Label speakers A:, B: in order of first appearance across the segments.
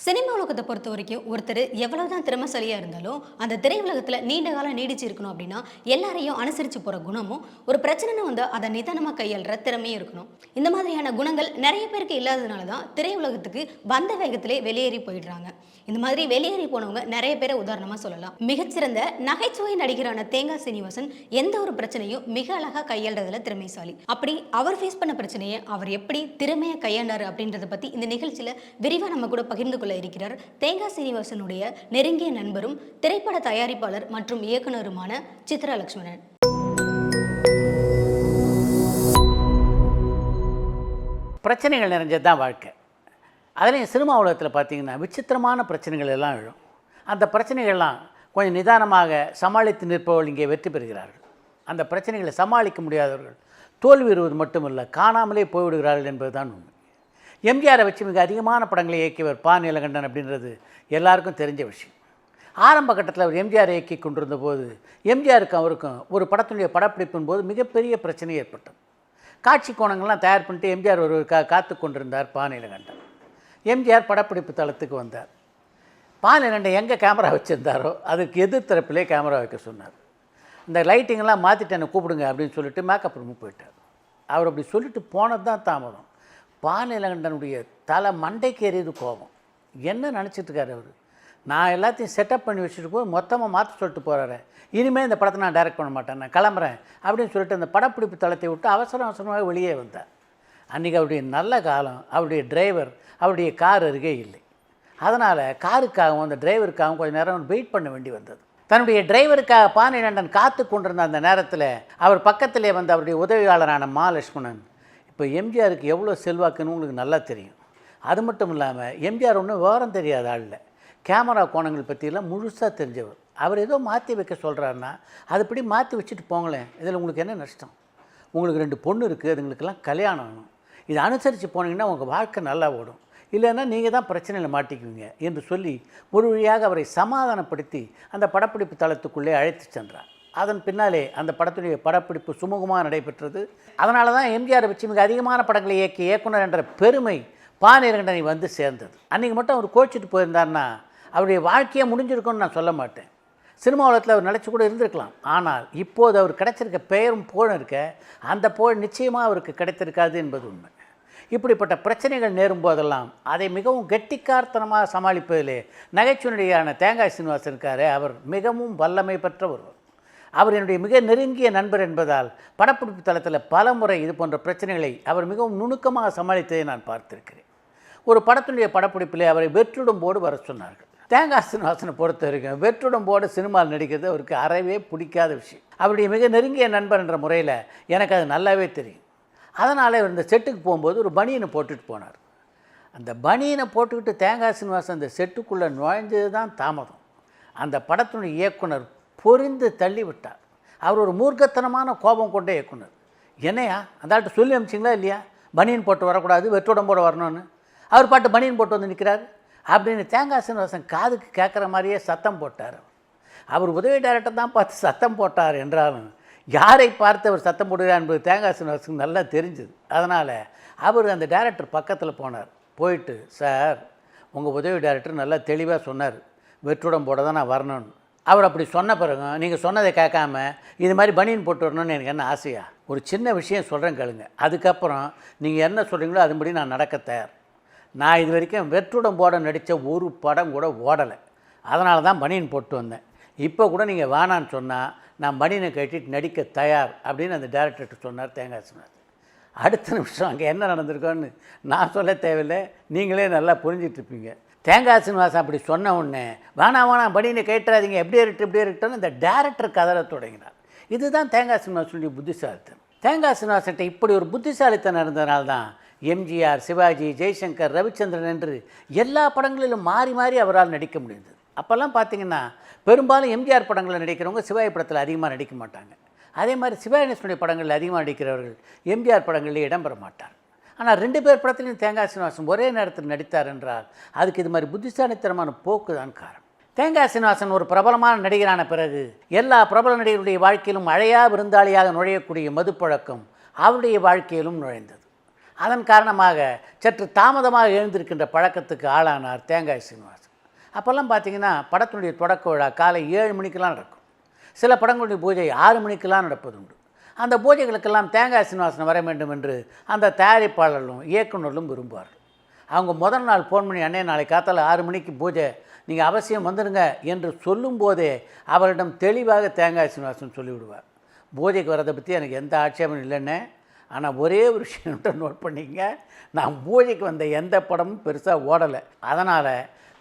A: Cinema உலகத்தை பொறுத்த வரைக்கும் ஒருத்தர் எவ்வளவுதான் திறமைசாலியா இருந்தாலும் அந்த திரையுலகத்துல நீண்ட காலம் நீடிச்சு இருக்கணும் அப்படின்னா எல்லாரையும் அனுசரிச்சு போற குணமும் ஒரு பிரச்சனைன்னு வந்து அதை நிதானமா கையாளுற திறமையும் இருக்கணும். இந்த மாதிரியான குணங்கள் நிறைய பேருக்கு இல்லாததுனால தான் திரையுலகத்துக்கு வந்த வேகத்திலே வெளியேறி போயிடுறாங்க. இந்த மாதிரி வெளியேறி போனவங்க நிறைய பேரை உதாரணமா சொல்லலாம். மிகச்சிறந்த நகைச்சுவை நடிகரான தேங்காய் சீனிவாசன் எந்த ஒரு பிரச்சனையும் மிக அழகா கையாளுறதுல திறமைசாலி. அப்படி அவர் ஃபேஸ் பண்ண பிரச்சனையை அவர் எப்படி திறமையா கையாண்டாரு அப்படின்றத பத்தி இந்த நிகழ்ச்சியில விரிவா நம்ம கூட பகிர்ந்து கொள்ள இருக்கிறார் தேங்காய் சீனிவாசனுடைய நெருங்கிய நண்பரும் திரைப்பட தயாரிப்பாளர் மற்றும் இயக்குனருமான சித்ரா லட்சுமணன்.
B: பிரச்சனைகள் நிறைஞ்சது தான் வாழ்க்கை. அதுலேயும் சினிமா உலகத்தில் பார்த்திங்கன்னா விசித்திரமான பிரச்சனைகள் எல்லாம் எழும். அந்த பிரச்சனைகள்லாம் கொஞ்சம் நிதானமாக சமாளித்து நிற்பவர்கள் இங்கே வெற்றி பெறுகிறார்கள். அந்த பிரச்சனைகளை சமாளிக்க முடியாதவர்கள் தோல்வியுறுவது மட்டுமல்ல, காணாமலே போய்விடுகிறார்கள் என்பது தான் உண்மை. எம்ஜிஆரை வச்சு மிக அதிகமான படங்களை இயக்கியவர் பா நீலகண்டன் அப்படின்றது எல்லாருக்கும் தெரிஞ்ச விஷயம். ஆரம்ப கட்டத்தில் அவர் எம்ஜிஆர் இயக்கி கொண்டிருந்த போது எம்ஜிஆருக்கும் அவருக்கும் ஒரு படத்தினுடைய படப்பிடிப்பின் போது மிகப்பெரிய பிரச்சனை ஏற்பட்டது. காட்சி கோணங்கள்லாம் தயார் பண்ணிட்டு எம்ஜிஆர் ஒரு காத்து கொண்டிருந்தார் பா நீலகண்டன். எம்ஜிஆர் படப்பிடிப்பு தளத்துக்கு வந்தார். பா நீலகண்டன் எங்கே கேமரா வச்சுருந்தாரோ அதுக்கு எதிர்த்தரப்பிலே கேமரா வைக்க சொன்னார். இந்த லைட்டிங்கெல்லாம் மாற்றிட்டு என்னை கூப்பிடுங்க அப்படின்னு சொல்லிட்டு மேக்கப் ரூமுக்கு போயிட்டார். அவர் அப்படி சொல்லிட்டு போனது தான் தாமதம். பா நீலகண்டனுடைய தலை மண்டைக்கு எறியது கோபம். என்ன நினச்சிட்ருக்காரு அவர்? நான் எல்லாத்தையும் செட்டப் பண்ணி வச்சுட்டு போய் மொத்தமாக மாற்ற சொல்லிட்டு போகிறாரு. இனிமேல் இந்த படத்தை நான் டைரக்ட் பண்ண மாட்டேன், நான் கிளம்புறேன் அப்படின்னு சொல்லிட்டு அந்த படப்பிடிப்பு தளத்தை விட்டு அவசரமாக வெளியே வந்தார். அன்றைக்கி அவருடைய நல்ல காலம். அவருடைய டிரைவர் அவருடைய கார் அருகே இல்லை. அதனால் காருக்காகவும் அந்த டிரைவருக்காகவும் கொஞ்சம் நேரம் வெயிட் பண்ண வேண்டி வந்தது. தன்னுடைய டிரைவருக்காக பா நீலகண்டன் காத்து கொண்டிருந்த அந்த நேரத்தில் அவர் பக்கத்திலே வந்து அவருடைய உதவியாளரான மா லட்சுமணன், இப்போ எம்ஜிஆருக்கு எவ்வளோ செல்வாக்குன்னு உங்களுக்கு நல்லா தெரியும். அது மட்டும் இல்லாமல் எம்ஜிஆர் ஒன்றும் விவரம் தெரியாத ஆள் இல்லை. கேமரா கோணங்கள் பற்றியெல்லாம் முழுசாக தெரிஞ்சவர். அவர் ஏதோ மாற்றி வைக்க சொல்கிறாருன்னா அதுபடி மாற்றி வச்சுட்டு போங்களேன், இதில் உங்களுக்கு என்ன நஷ்டம்? உங்களுக்கு 2 பொண்ணு இருக்குது, அதுங்களுக்கெல்லாம் கல்யாணம் ஆகணும். இதை அனுசரித்து போனீங்கன்னா உங்கள் வாழ்க்கை நல்லா ஓடும், இல்லைன்னா நீங்கள் தான் பிரச்சனையில் மாட்டிக்குவீங்க என்று சொல்லி ஒரு வழியாக அவரை சமாதானப்படுத்தி அந்த படப்பிடிப்பு தளத்துக்குள்ளே அழைத்து சென்றார். அதன் பின்னாலே அந்த படத்துடைய படப்பிடிப்பு சுமூகமாக நடைபெற்றது. அதனால தான் எம்ஜிஆரை வச்சு மிக அதிகமான படங்களை இயக்கிய இயக்குனர் என்ற பெருமை பா நீலகண்டனை வந்து சேர்ந்தது. அன்றைக்கி மட்டும் அவர் கோச்சிட்டு போயிருந்தார்னா அவருடைய வாழ்க்கையை முடிஞ்சிருக்கும்னு நான் சொல்ல மாட்டேன். சினிமா உலகத்தில் அவர் நினச்சி கூட இருந்திருக்கலாம். ஆனால் இப்போது அவர் கிடைச்சிருக்க பெயரும் புகழும் இருக்க, அந்த புகழ் நிச்சயமாக அவருக்கு கிடைத்திருக்காது என்பது உண்மை. இப்படிப்பட்ட பிரச்சனைகள் நேரும் போதெல்லாம் அதை மிகவும் கெட்டிக்காரத்தனமாக சமாளிப்பதிலே நகைச்சுவையான தேங்காய் சீனிவாசன் இருக்கார். அவர் மிகவும் வல்லமை பெற்ற ஒருவர். அவர் என்னுடைய மிக நெருங்கிய நண்பர் என்பதால் படப்பிடிப்பு தளத்தில் பல முறை இது போன்ற பிரச்சனைகளை அவர் மிகவும் நுணுக்கமாக சமாளித்ததை நான் பார்த்திருக்கிறேன். ஒரு படத்தினுடைய படப்பிடிப்பிலே அவரை வெற்றுடம்போடு வர சொன்னார்கள். தேங்காய் சீனிவாசனை பொறுத்த வரைக்கும் வெற்றுடம்போடு சினிமாவில் நடிக்கிறது அவருக்கு அறவே பிடிக்காத விஷயம். அவருடைய மிக நெருங்கிய நண்பர் என்ற முறையில் எனக்கு அது நல்லாவே தெரியும். அதனால் அவர் இந்த செட்டுக்கு போகும்போது ஒரு பனியனை போட்டுட்டு போனார். அந்த பனியனை போட்டுக்கிட்டு தேங்காய் சீனிவாசன் அந்த செட்டுக்குள்ளே நுழைஞ்சது தான் தாமதம். அந்த படத்தினுடைய இயக்குனர் பொறிந்து தள்ளிவிட்டார். அவர் ஒரு மூர்க்கத்தனமான கோபம் கொண்ட இயக்குனர். என்னையா அந்த ஆள்கிட்ட சொல்லி அமிச்சிங்களா இல்லையா, பனியன் போட்டு வரக்கூடாது, வெற்றுடம்போடு வரணும்னு? அவர் பாட்டு பனியன் போட்டு வந்து நிற்கிறார் அப்படின்னு தேங்காய் சீனிவாசன் காதுக்கு கேட்குற மாதிரியே சத்தம் போட்டார். அவர் உதவி டைரக்டர் தான் பார்த்து சத்தம் போட்டார் என்றாலும் யாரை பார்த்து அவர் சத்தம் போடுகிறார் என்பது தேங்காய் சீனிவாசனுக்கு நல்லா தெரிஞ்சுது. அதனால் அவர் அந்த டைரக்டர் பக்கத்தில் போனார். போயிட்டு, சார் உங்கள் உதவி டைரக்டர் நல்லா தெளிவாக சொன்னார், வெற்றுடம்போட தான் நான் வரணும்னு. அவர் அப்படி சொன்ன பிறகு நீங்கள் சொன்னதை கேட்காம இது மாதிரி பனியன் போட்டு வரணும்னு எனக்கு என்ன ஆசையா? ஒரு சின்ன விஷயம் சொல்கிறேன் கேளுங்க, அதுக்கப்புறம் நீங்கள் என்ன சொல்கிறீங்களோ அதுபடி நான் நடக்க தயார். நான் இது வரைக்கும் வெற்றுடம்போட நடித்த ஒரு படம் கூட ஓடலை, அதனால தான் பனியன் போட்டு வந்தேன். இப்போ கூட நீங்கள் வேணான்னு சொன்னால் நான் பனியனை கட்டிட்டு நடிக்க தயார் அப்படின்னு அந்த டைரக்டர்கிட்ட சொன்னார் தேங்காய் சீனிவாசன். அடுத்த நிமிஷம் அங்கே என்ன நடந்திருக்கோன்னு நான் சொல்ல தேவையில்லை, நீங்களே நல்லா புரிஞ்சிட்ருப்பீங்க. தேங்காய் சீனிவாசன் அப்படி சொன்ன உடனே வேணாம் பனியனை கேட்டுறாதீங்க, எப்படியே இருக்கட்டும்னு இந்த டைரக்டர் கதற தொடங்கினார். இதுதான் தேங்காய் சீனிவாசனுடைய புத்திசாலித்தனம். தேங்காய் சீனிவாசன்கிட்ட இப்படி ஒரு புத்திசாலித்தனம் இருந்ததுனால தான் எம்ஜிஆர், சிவாஜி, ஜெய்சங்கர், ரவிச்சந்திரன் என்று எல்லா படங்களிலும் மாறி மாறி அவரால் நடிக்க முடிந்தது. அப்போல்லாம் பார்த்திங்கன்னா பெரும்பாலும் எம்ஜிஆர் படங்களில் நடிக்கிறவங்க சிவாஜி படத்தில் அதிகமாக நடிக்க மாட்டாங்க. அதே மாதிரி சிவாஜி படங்களில் அதிகமாக நடிக்கிறவர்கள் எம்ஜிஆர் படங்களில் இடம்பெற மாட்டார். ஆனால் 2 பேர் படத்துலையும் தேங்காய் சீனிவாசன் ஒரே நேரத்தில் நடித்தார் என்றால் அதுக்கு இது மாதிரி புத்திசாலித்தனமான போக்கு தான் காரணம். தேங்காய் சீனிவாசன் ஒரு பிரபலமான நடிகரான பிறகு எல்லா பிரபல நடிகருடைய வாழ்க்கையிலும் அழையா விருந்தாளியாக நுழையக்கூடிய மதுப்பழக்கம் அவருடைய வாழ்க்கையிலும் நுழைந்தது. அதன் காரணமாக சற்று தாமதமாக எழுந்திருக்கின்ற பழக்கத்துக்கு ஆளானார் தேங்காய் சீனிவாசன். அப்போல்லாம் பார்த்திங்கன்னா படத்தினுடைய தொடக்க விழா காலை 7 மணிக்கெலாம் நடக்கும். சில படங்களுடைய பூஜை 6 மணிக்கெலாம் நடப்பதுண்டு. அந்த பூஜைகளுக்கெல்லாம் தேங்காய் சீனிவாசன் வர வேண்டும் என்று அந்த தயாரிப்பாளர்களும் இயக்குநர்களும் விரும்புவார்கள். அவங்க முதல் நாள் ஃபோன் பண்ணி, அண்ணே நாளை காத்தால 6 மணிக்கு பூஜை, நீங்கள் அவசியம் வந்துடுங்க என்று சொல்லும்போதே அவரிடம் தெளிவாக தேங்காய் சீனிவாசன் சொல்லிவிடுவார், பூஜைக்கு வரதை பற்றி எனக்கு எந்த ஆட்சேபமும் இல்லைன்னு, ஆனால் ஒரே ஒரு விஷயம் நோட் பண்ணிக்கங்க, நான் பூஜைக்கு வந்த எந்த படமும் பெருசாக ஓடலை, அதனால்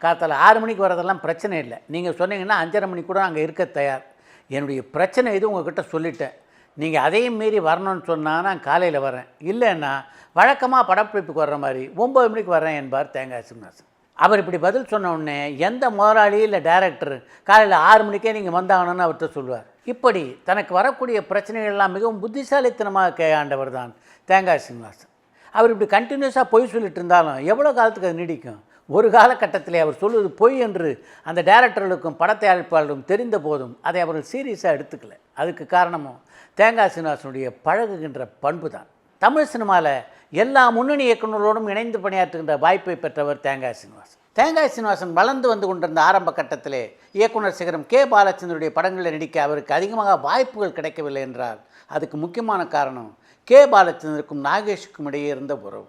B: காத்தால 6 மணிக்கு வரதெல்லாம் பிரச்சனை இல்லை, நீங்கள் சொன்னீங்கன்னா 5:30 மணிக்கு கூட அங்கே இருக்க தயார், என்னுடைய பிரச்சனை இது உங்கள்கிட்ட சொல்லிட்டேன், நீங்கள் அதையும் மீறி வரணும்னு சொன்னால் நான் காலையில் வரேன், இல்லைன்னா வழக்கமாக படப்பிடிப்புக்கு வர்ற மாதிரி 9 மணிக்கு வரேன் என்பார் தேங்காய் சீனிவாசன். அவர் இப்படி பதில் சொன்ன உடனே எந்த முதலாளி இல்லை டைரக்டர் காலையில் 6 மணிக்கே நீங்கள் வந்தாகணும்னு அவர்கிட்ட சொல்லுவார். இப்படி தனக்கு வரக்கூடிய பிரச்சனைகள்லாம் மிகவும் புத்திசாலித்தனமாக கையாண்டவர் தான் தேங்காய் சீனிவாசன். அவர் இப்படி கண்டினியூஸாக பொய் சொல்லிட்டு இருந்தாலும் எவ்வளோ காலத்துக்கு அது நீடிக்கும்? ஒரு காலகட்டத்திலே அவர் சொல்வது பொய் என்று அந்த டைரக்டர்களுக்கும் பட தயாரிப்பாளர்களும் தெரிந்த போதும் அதை அவர்கள் சீரியஸாக எடுத்துக்கல. அதுக்கு காரணமும் தேங்காய் சீனிவாசனுடைய பழகுகின்ற பண்பு தான். தமிழ் சினிமாவில் எல்லா முன்னணி இயக்குநர்களோடும் இணைந்து பணியாற்றுகின்ற வாய்ப்பை பெற்றவர் தேங்காய் சீனிவாசன். தேங்காய் சீனிவாசன் வளர்ந்து வந்து கொண்டிருந்த ஆரம்ப கட்டத்திலே இயக்குனர் சிகரம் கே. பாலச்சந்தருடைய படங்களில் நடிக்க அவருக்கு அதிகமாக வாய்ப்புகள் கிடைக்கவில்லை என்றால் அதுக்கு முக்கியமான காரணம் கே. பாலச்சந்தருக்கும் நாகேஷுக்கும் இடையே இருந்த உறவு.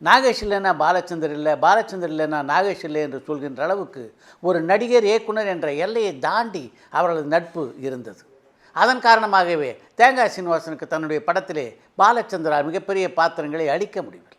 B: நாகேஷ் இல்லைன்னா பாலச்சந்தர் இல்லை, பாலச்சந்தர் இல்லைன்னா நாகேஷ் இல்லை என்று சொல்கின்ற அளவுக்கு ஒரு நடிகர் இயக்குனர் என்ற எல்லையை தாண்டி அவர்களது நட்பு இருந்தது. அதன் காரணமாகவே தேங்காய் சீனிவாசனுக்கு தன்னுடைய படத்திலே பாலச்சந்திரால் மிகப்பெரிய பாத்திரங்களை அளிக்க முடியவில்லை.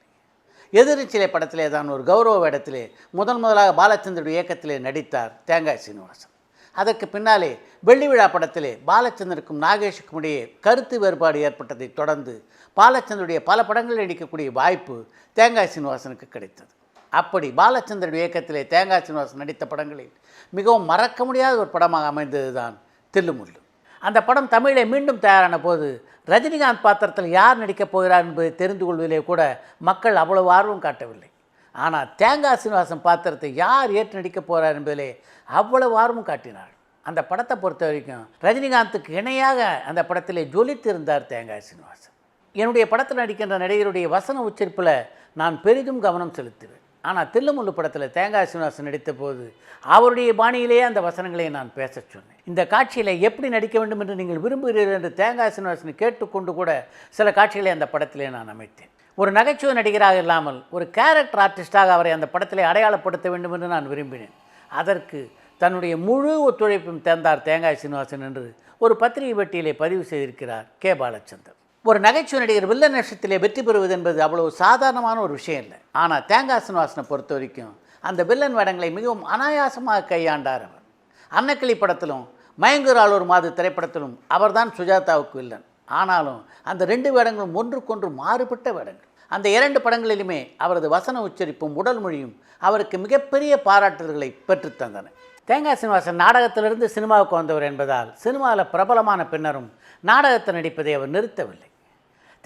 B: எதிர்ச்சிலை படத்திலே தான் ஒரு கௌரவ வேடத்திலே முதலாக பாலச்சந்தருடைய இயக்கத்திலே நடித்தார் தேங்காய் சீனிவாசன். அதற்கு பின்னாலே வெள்ளி விழா படத்திலே பாலச்சந்தருக்கும் நாகேஷுக்கும் இடையே கருத்து வேறுபாடு ஏற்பட்டதை தொடர்ந்து பாலச்சந்தருடைய பல படங்களில் நடிக்கக்கூடிய வாய்ப்பு தேங்காய் சீனிவாசனுக்கு கிடைத்தது. அப்படி பாலச்சந்தருடைய இயக்கத்திலே தேங்காய் சீனிவாசன் நடித்த படங்களில் மிகவும் மறக்க முடியாத ஒரு படமாக அமைந்தது தான் தில்லுமுல்லு. அந்த படம் தமிழை மீண்டும் தயாரான போது ரஜினிகாந்த் பாத்திரத்தில் யார் நடிக்கப் போகிறார் என்பதை தெரிந்து கொள்வதிலே கூட மக்கள் அவ்வளவு ஆர்வம் காட்டவில்லை. ஆனால் தேங்காய் சீனிவாசன் பாத்திரத்தை யார் ஏற்று நடிக்கப் போகிறார் என்பதிலே அவ்வளவு ஆர்வம் காட்டினார். அந்த படத்தை பொறுத்த வரைக்கும் ரஜினிகாந்துக்கு இணையாக அந்த படத்திலே ஜொலித்து இருந்தார் தேங்காய் சீனிவாசன். என்னுடைய படத்தில் நடிக்கின்ற நடிகருடைய வசன உச்சரிப்பில் நான் பெரிதும் கவனம் செலுத்துவேன். ஆனால் தில்லுமுல்லு படத்தில் தேங்காய் சீனிவாசன் நடித்த போது அவருடைய பாணியிலேயே அந்த வசனங்களை நான் பேச சொன்னேன். இந்த காட்சியில் எப்படி நடிக்க வேண்டும் என்று நீங்கள் விரும்புகிறீர்கள் என்று தேங்காய் சீனிவாசனை கேட்டுக்கொண்டு கூட சில காட்சிகளை அந்த படத்திலே நான் அமைத்தேன். ஒரு நகைச்சுவை நடிகராக இல்லாமல் ஒரு கேரக்டர் ஆர்டிஸ்டாக அவரை அந்த படத்திலே அடையாளப்படுத்த வேண்டும் என்று நான் விரும்பினேன். அதற்கு தன்னுடைய முழு ஒத்துழைப்பும் தந்தார் தேங்காய் சீனிவாசன் என்று ஒரு பத்திரிகை பெட்டியிலே பதிவு செய்திருக்கிறார் கே. பாலச்சந்தர். ஒரு நகைச்சுவை நடிகர் வில்லன் வேஷத்திலே வெற்றி பெறுவது என்பது அவ்வளவு சாதாரணமான ஒரு விஷயம் இல்லை. ஆனால் தேங்காய் சீனிவாசனை பொறுத்த வரைக்கும் அந்த வில்லன் வேடங்களை மிகவும் அனாயாசமாக கையாண்டார் அவர். அன்னக்கிளி படத்திலும் மயங்கூர் ஒரு மாது திரைப்படத்திலும் அவர்தான் சுஜாதாவுக்கு வில்லன். ஆனாலும் அந்த 2 வேடங்களும் ஒன்றுக்கொன்று மாறுபட்ட வேடங்கள். அந்த 2 படங்களிலுமே அவரது வசன உச்சரிப்பும் உடல் மொழியும் அவருக்கு மிகப்பெரிய பாராட்டுதல்களை பெற்றுத்தந்தன. தேங்காய் சீனிவாசன் நாடகத்திலிருந்து சினிமாவுக்கு வந்தவர் என்பதால் சினிமாவில் பிரபலமான பின்னரும் நாடகத்தை நடிப்பதை அவர் நிறுத்தவில்லை.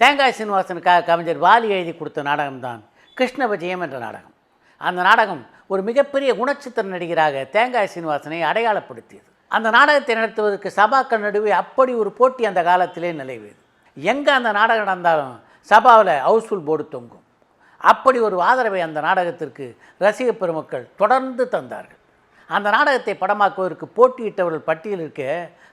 B: தேங்காய் சீனிவாசனுக்காக கவிஞர் வாலி எழுதி கொடுத்த நாடகம்தான் கிருஷ்ண விஜயம் என்ற நாடகம். அந்த நாடகம் ஒரு மிகப்பெரிய குணச்சித்திர நடிகராக தேங்காய் சீனிவாசனை அடையாளப்படுத்தியது. அந்த நாடகத்தை நடத்துவதற்கு சபாக்கள் நடுவே அப்படி ஒரு போட்டி அந்த காலத்திலே நிலவியது. எங்கே அந்த நாடகம் நடந்தாலும் சபாவில் ஹவுஸ்ஃபுல் போர்டு தொங்கும். அப்படி ஒரு ஆதரவை அந்த நாடகத்திற்கு ரசிக பெருமக்கள் தொடர்ந்து தந்தார்கள். அந்த நாடகத்தை படமாக்குவதற்கு போட்டியிட்டவர்கள் பட்டியல் இருக்க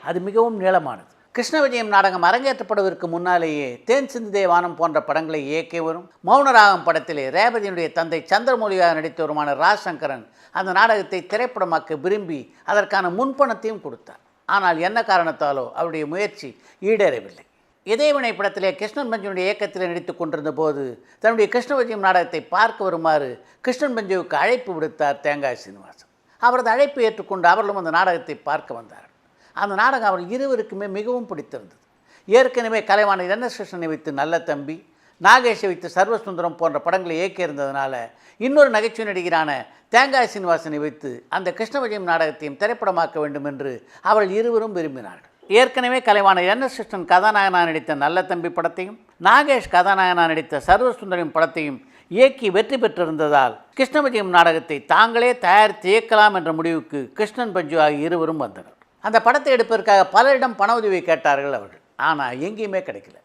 B: அது மிகவும் நீளமானது. கிருஷ்ண விஜயம் நாடகம் அரங்கேற்றப்படுவதற்கு முன்னாலேயே தேன் சிந்துதே வானம் போன்ற படங்களை இயக்கியவரும் மௌனராகம் படத்திலே ரேவதியினுடைய தந்தை சந்திரமௌலியாக நடித்தவருமான ராஜசங்கரன் அந்த நாடகத்தை திரைப்படமாக்க விரும்பி அதற்கான முன்பணத்தையும் கொடுத்தார். ஆனால் என்ன காரணத்தாலோ அவருடைய முயற்சி ஈடேறவில்லை. இதயவினை படத்திலே கிருஷ்ணன் பஞ்சுனுடைய இயக்கத்தில் நடித்து கொண்டிருந்த போது தன்னுடைய கிருஷ்ண விஜயம் நாடகத்தை பார்க்க வருமாறு கிருஷ்ணன் பஞ்சுவுக்கு அழைப்பு விடுத்தார் தேங்காய் சீனிவாசன். அவரது அழைப்பு ஏற்றுக்கொண்டு அவர்களும் அந்த நாடகத்தை பார்க்க வந்தார்கள். அந்த நாடகம் அவர்கள் இருவருக்குமே மிகவும் பிடித்திருந்தது. ஏற்கனவே கலைவாணர் NS கிருஷ்ணனை வைத்து நல்ல தம்பி, நாகேஷை வைத்து சர்வசுந்தரம் போன்ற படங்களை இயக்கியிருந்ததுனால இன்னொரு நகைச்சுவை நடிகரான தேங்காய் சீனிவாசனை வைத்து அந்த கிருஷ்ண விஜயம் நாடகத்தையும் திரைப்படமாக்க வேண்டும் என்று அவர்கள் இருவரும் விரும்பினார்கள். ஏற்கனவே கலைவாணர் NS கிருஷ்ணன் கதாநாயகனாக நடித்த நல்ல தம்பி படத்தையும் நாகேஷ் கதாநாயகனாக நடித்த சர்வசுந்தரம் படத்தையும் இயக்கி வெற்றி பெற்றிருந்ததால் கிருஷ்ண விஜயம் நாடகத்தை தாங்களே தயாரித்து இயக்கலாம் என்ற முடிவுக்கு கிருஷ்ணன் பஞ்சு ஆகிய இருவரும் வந்தனர். அந்த படத்தை எடுப்பதற்காக பலரிடம் பண உதவி கேட்டார்கள் அவர்கள். ஆனால் எங்கேயுமே கிடைக்கல.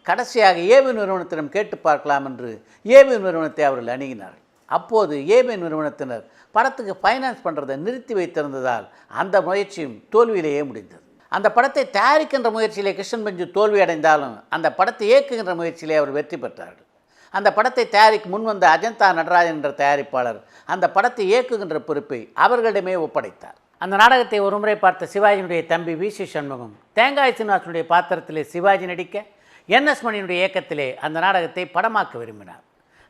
B: கடைசியாக ஏபி நிறுவனத்திடம் கேட்டு பார்க்கலாம் என்று ஏபி நிறுவனத்தை அவர்கள் அணுகினார்கள். அப்போது ஏபி நிறுவனத்தினர் படத்துக்கு ஃபைனான்ஸ் பண்ணுறதை நிறுத்தி வைத்திருந்ததால் அந்த முயற்சியும் தோல்வியிலேயே முடிந்தது. அந்த படத்தை தயாரிக்கின்ற முயற்சியிலே கிருஷ்ணன் பஞ்சு தோல்வி அடைந்தாலும் அந்த படத்தை இயக்குகின்ற முயற்சியிலே அவர் வெற்றி பெற்றார்கள். அந்த படத்தை தயாரிக்க முன்வந்த அஜந்தா நடராஜன் என்ற தயாரிப்பாளர் அந்த படத்தை இயக்குகின்ற பொறுப்பை அவர்களிடமே ஒப்படைத்தார். அந்த நாடகத்தை ஒருமுறை பார்த்த சிவாஜியினுடைய தம்பி வி.சி. சண்முகம் தேங்காய் சீனிவாசனுடைய பாத்திரத்திலே சிவாஜி நடிக்க என்.எஸ். மணியினுடைய இயக்கத்திலே அந்த நாடகத்தை படமாக்க விரும்பினார்.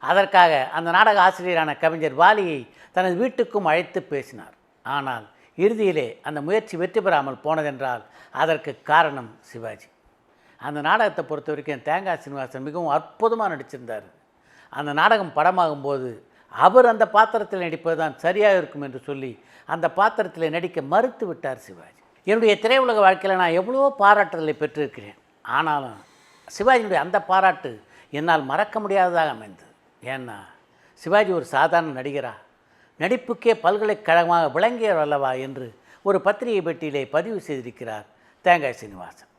B: அதற்காக அந்த நாடக ஆசிரியரான கவிஞர் வாலியை தனது வீட்டுக்கும் அழைத்து பேசினார். ஆனால் இறுதியிலே அந்த முயற்சி வெற்றி பெறாமல் போனதென்றால் அதற்கு காரணம் சிவாஜி. அந்த நாடகத்தை பொறுத்த வரைக்கும் தேங்காய் சீனிவாசன் மிகவும் அற்புதமாக நடிச்சிருந்தார். அந்த நாடகம் படமாகும்போது அவர் அந்த பாத்திரத்தில் நடிப்பது தான் சரியாக இருக்கும் என்று சொல்லி அந்த பாத்திரத்தில் நடிக்க மறுத்து விட்டார் சிவாஜி. என்னுடைய திரையுலக வாழ்க்கையில் நான் எவ்வளவோ பாராட்டுதலை பெற்றிருக்கிறேன். ஆனாலும் சிவாஜியுடைய அந்த பாராட்டு என்னால் மறக்க முடியாததாக அமைந்தது. ஏன்னா சிவாஜி ஒரு சாதாரண நடிகரா, நடிப்புக்கே பல்கலைக்கழகமாக விளங்கியவர் அல்லவா என்று ஒரு பத்திரிகை பெட்டியிலே பதிவு செய்திருக்கிறார் தேங்காய் சீனிவாசன்.